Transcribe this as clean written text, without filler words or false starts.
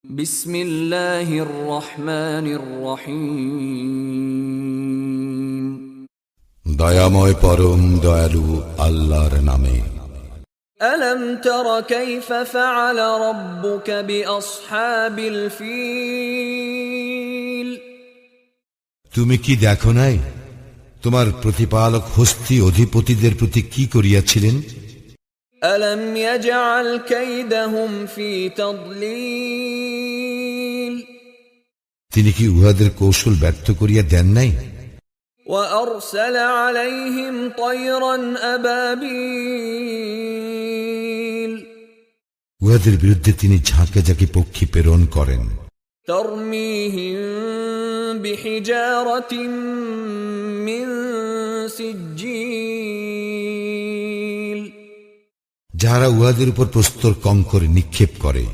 বিসমিল্লাহির রহমানির রহিম। দয়াময় পরম দয়ালু আল্লাহর নামে। আলম তারা কাইফা ফাআলা রাব্বুকা বিআসহাবিল ফিল। তুমি কি দেখো নাই তোমার প্রতিপালক হস্তি অধিপতিদের প্রতি কি করিয়াছিলেন? আলম ইয়াজআল কাইদাহুম ফি তাদলিল। তিনি কি উহাদের কৌশল ব্যর্থ করিয়া দেন নাই? وأرسل عليهم طيرا أبابيل। উহাদের বিরুদ্ধে তিনি ঝাঁকে ঝাঁকে পক্ষী প্রেরণ করেন। ترميهم بحجارة من سجيل। যাহারা উহাদের উপর প্রস্তর কঙ্কর নিক্ষেপ করে।